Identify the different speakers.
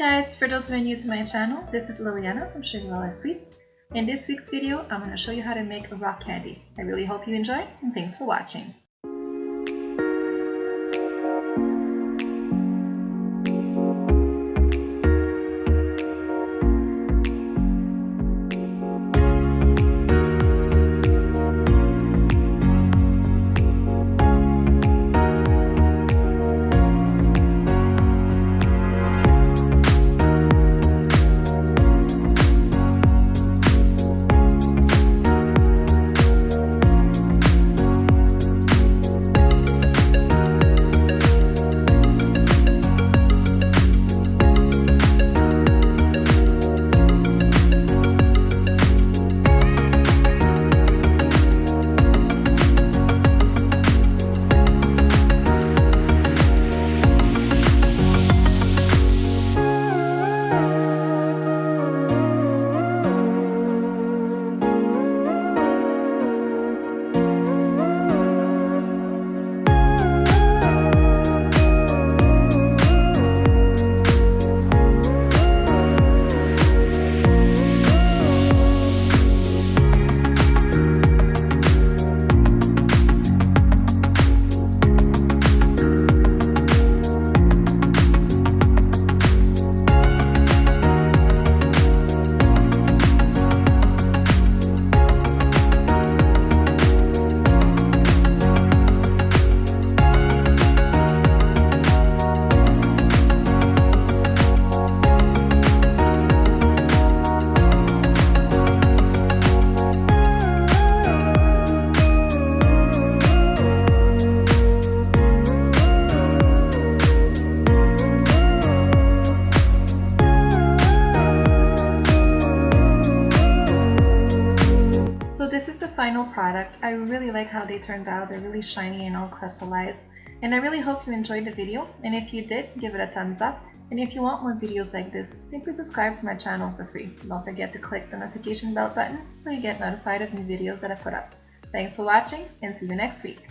Speaker 1: guys, for those who are new to my channel, this is Liliana from Sugarella Sweets. In this week's video, I'm going to show you how to make a rock candy. I really hope you enjoy, and thanks for watching. This is the final product. I really like how they turned out. They're really shiny and all crystallized. And I really hope you enjoyed the video. And if you did, give it a thumbs up. And if you want more videos like this, simply subscribe to my channel for free. Don't forget to click the notification bell button so you get notified of new videos that I put up. Thanks for watching and see you next week.